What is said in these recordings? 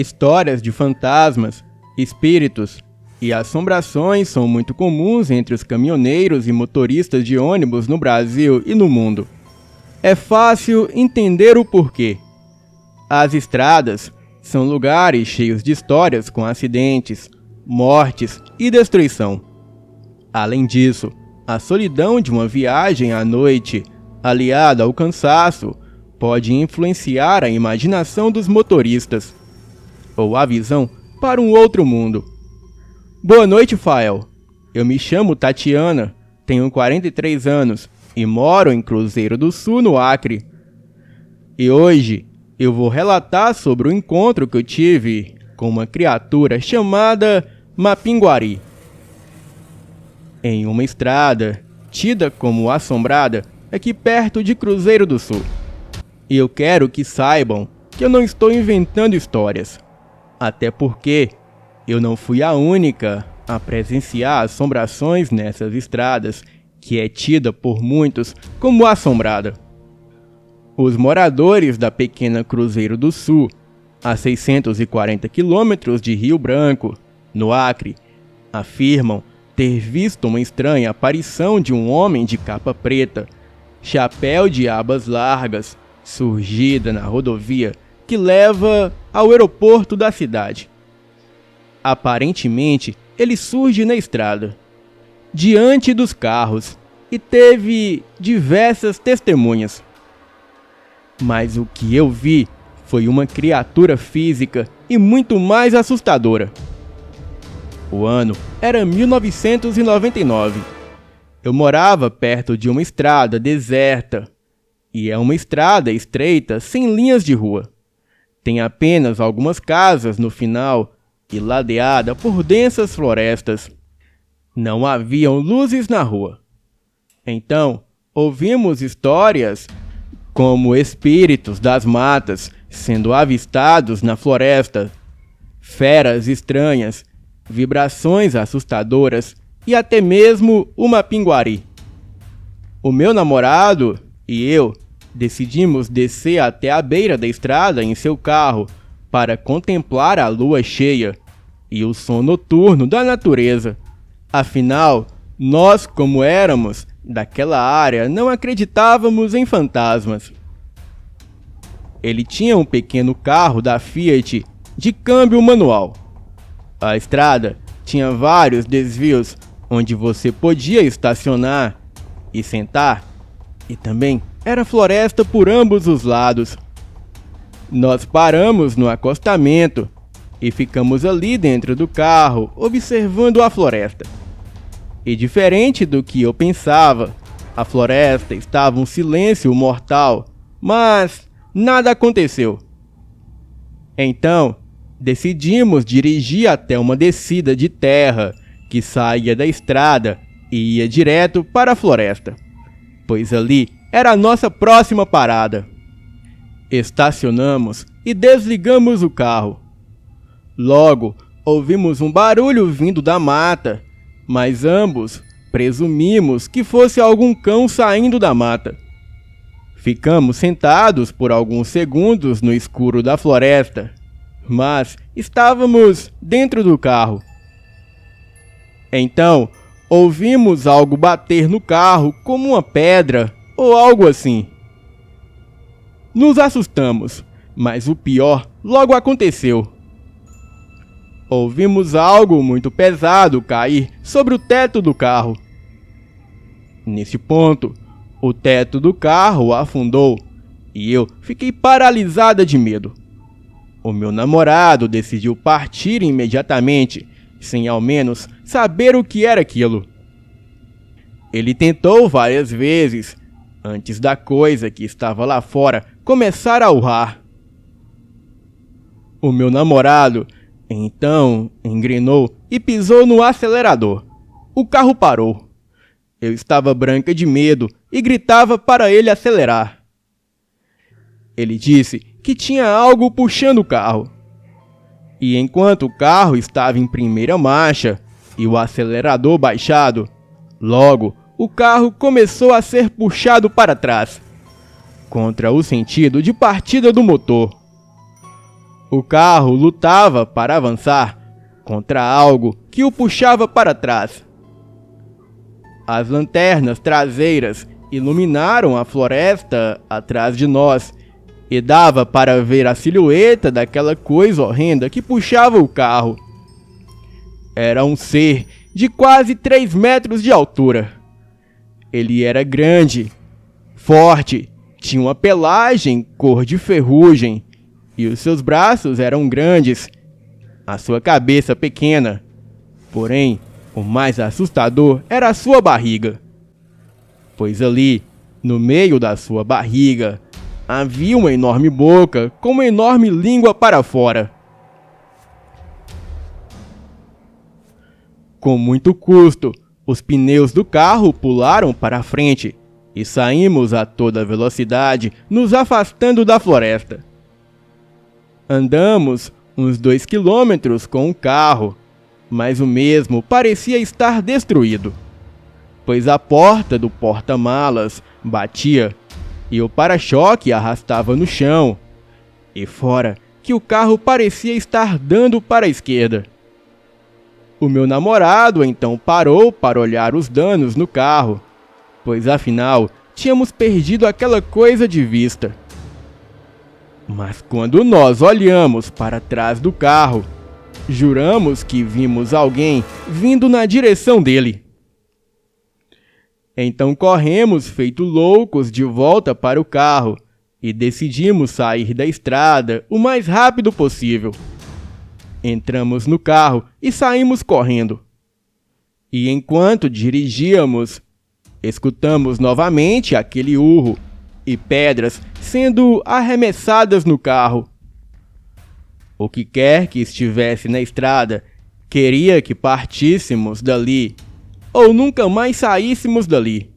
Histórias de fantasmas, espíritos e assombrações são muito comuns entre os caminhoneiros e motoristas de ônibus no Brasil e no mundo. É fácil entender o porquê. As estradas são lugares cheios de histórias com acidentes, mortes e destruição. Além disso, a solidão de uma viagem à noite, aliada ao cansaço, pode influenciar a imaginação dos motoristas, ou a visão para um outro mundo. Boa noite, Fael. Eu me chamo Tatiana, tenho 43 anos e moro em Cruzeiro do Sul, no Acre. E hoje eu vou relatar sobre o encontro que eu tive com uma criatura chamada Mapinguari. Em uma estrada, tida como assombrada, aqui perto de Cruzeiro do Sul. E eu quero que saibam que eu não estou inventando histórias. Até porque eu não fui a única a presenciar assombrações nessas estradas, que é tida por muitos como assombrada. Os moradores da pequena Cruzeiro do Sul, a 640 quilômetros de Rio Branco, no Acre, afirmam ter visto uma estranha aparição de um homem de capa preta, chapéu de abas largas, surgida na rodovia que leva ao aeroporto da cidade. Aparentemente, ele surge na estrada, diante dos carros, e teve diversas testemunhas. Mas o que eu vi foi uma criatura física e muito mais assustadora. O ano era 1999. Eu morava perto de uma estrada deserta, e é uma estrada estreita sem linhas de rua. Tem apenas algumas casas no final e ladeada por densas florestas. Não haviam luzes na rua. Então, ouvimos histórias como espíritos das matas sendo avistados na floresta, feras estranhas, vibrações assustadoras e até mesmo uma pinguari. O meu namorado e eu decidimos descer até a beira da estrada em seu carro para contemplar a lua cheia e o som noturno da natureza. Afinal, nós, como éramos daquela área, não acreditávamos em fantasmas. Ele tinha um pequeno carro da Fiat de câmbio manual. A estrada tinha vários desvios onde você podia estacionar e sentar, e também era floresta por ambos os lados. Nós paramos no acostamento e ficamos ali dentro do carro, observando a floresta. E diferente do que eu pensava, a floresta estava um silêncio mortal, mas nada aconteceu. Então, decidimos dirigir até uma descida de terra que saía da estrada e ia direto para a floresta, pois ali era a nossa próxima parada. Estacionamos e desligamos o carro. Logo, ouvimos um barulho vindo da mata, mas ambos presumimos que fosse algum cão saindo da mata. Ficamos sentados por alguns segundos no escuro da floresta, mas estávamos dentro do carro. Então, ouvimos algo bater no carro como uma pedra ou algo assim. Nos assustamos, mas o pior logo aconteceu. Ouvimos algo muito pesado cair sobre o teto do carro. Nesse ponto, o teto do carro afundou e eu fiquei paralisada de medo. O meu namorado decidiu partir imediatamente, sem ao menos saber o que era aquilo. Ele tentou várias vezes, antes da coisa que estava lá fora começar a urrar. O meu namorado então engrenou e pisou no acelerador. O carro parou. Eu estava branca de medo e gritava para ele acelerar. Ele disse que tinha algo puxando o carro. E enquanto o carro estava em primeira marcha e o acelerador baixado, logo o carro começou a ser puxado para trás, contra o sentido de partida do motor. O carro lutava para avançar contra algo que o puxava para trás. As lanternas traseiras iluminaram a floresta atrás de nós e dava para ver a silhueta daquela coisa horrenda que puxava o carro. Era um ser de quase 3 metros de altura. Ele era grande, forte, tinha uma pelagem cor de ferrugem e os seus braços eram grandes, a sua cabeça pequena. Porém, o mais assustador era a sua barriga, pois ali, no meio da sua barriga, havia uma enorme boca com uma enorme língua para fora. Com muito custo, os pneus do carro pularam para a frente e saímos a toda velocidade, nos afastando da floresta. Andamos uns 2 quilômetros com o carro, mas o mesmo parecia estar destruído, pois a porta do porta-malas batia e o para-choque arrastava no chão, e fora que o carro parecia estar dando para a esquerda. O meu namorado então parou para olhar os danos no carro, pois afinal tínhamos perdido aquela coisa de vista. Mas quando nós olhamos para trás do carro, juramos que vimos alguém vindo na direção dele. Então corremos feito loucos de volta para o carro e decidimos sair da estrada o mais rápido possível. Entramos no carro e saímos correndo. E enquanto dirigíamos, escutamos novamente aquele urro e pedras sendo arremessadas no carro. O que quer que estivesse na estrada queria que partíssemos dali ou nunca mais saíssemos dali.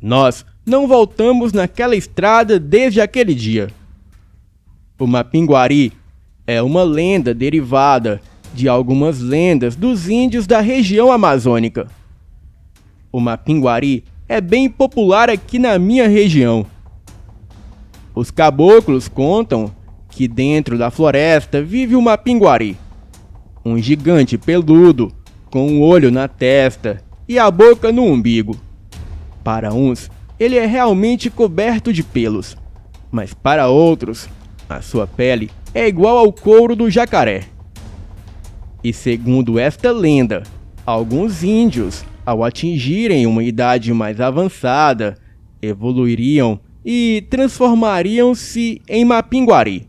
Nós não voltamos naquela estrada desde aquele dia. O Mapinguari é uma lenda derivada de algumas lendas dos índios da região amazônica. O Mapinguari é bem popular aqui na minha região. Os caboclos contam que dentro da floresta vive o Mapinguari, um gigante peludo com um olho na testa e a boca no umbigo. Para uns, ele é realmente coberto de pelos, mas para outros, a sua pele é igual ao couro do jacaré. E segundo esta lenda, alguns índios, ao atingirem uma idade mais avançada, evoluiriam e transformariam-se em Mapinguari,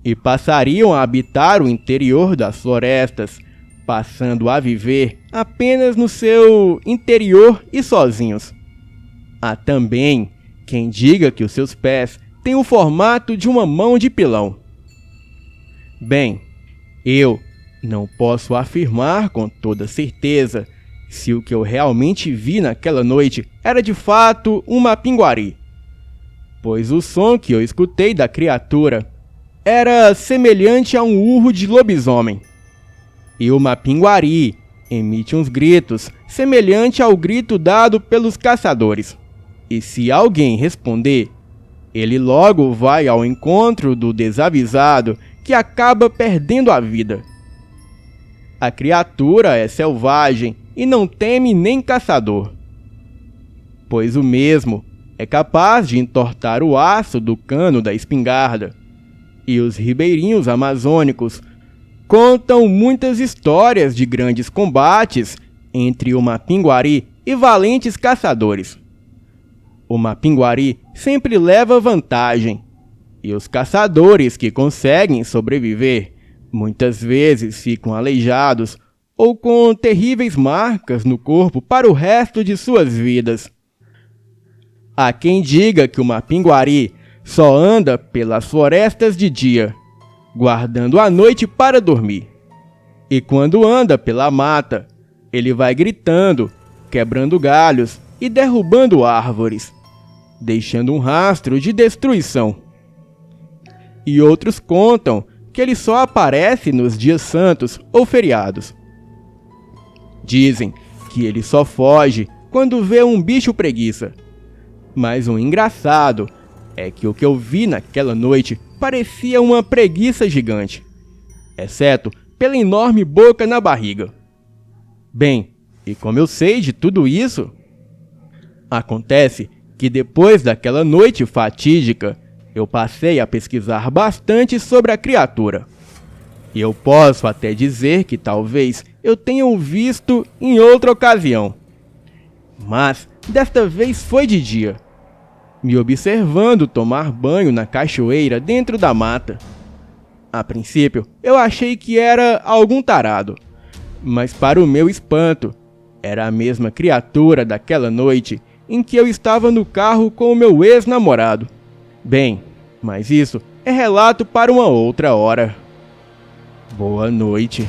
e passariam a habitar o interior das florestas, passando a viver apenas no seu interior e sozinhos. Há também quem diga que os seus pés têm o formato de uma mão de pilão. Bem, eu não posso afirmar com toda certeza se o que eu realmente vi naquela noite era de fato um Mapinguari, pois o som que eu escutei da criatura era semelhante a um urro de lobisomem. E o Mapinguari emite uns gritos semelhante ao grito dado pelos caçadores. E se alguém responder, ele logo vai ao encontro do desavisado que acaba perdendo a vida. A criatura é selvagem e não teme nem caçador, pois o mesmo é capaz de entortar o aço do cano da espingarda. E os ribeirinhos amazônicos contam muitas histórias de grandes combates entre o Mapinguari e valentes caçadores. O Mapinguari sempre leva vantagem, e os caçadores que conseguem sobreviver muitas vezes ficam aleijados ou com terríveis marcas no corpo para o resto de suas vidas. Há quem diga que o Mapinguari só anda pelas florestas de dia, guardando a noite para dormir. E quando anda pela mata, ele vai gritando, quebrando galhos e derrubando árvores, deixando um rastro de destruição. E outros contam que ele só aparece nos dias santos ou feriados. Dizem que ele só foge quando vê um bicho preguiça. Mas o engraçado é que o que eu vi naquela noite parecia uma preguiça gigante, exceto pela enorme boca na barriga. Bem, e como eu sei de tudo isso? Acontece que depois daquela noite fatídica, eu passei a pesquisar bastante sobre a criatura. E eu posso até dizer que talvez eu tenha o visto em outra ocasião. Mas desta vez foi de dia, me observando tomar banho na cachoeira dentro da mata. A princípio, eu achei que era algum tarado, mas para o meu espanto, era a mesma criatura daquela noite em que eu estava no carro com o meu ex-namorado. Bem, mas isso é relato para uma outra hora. Boa noite.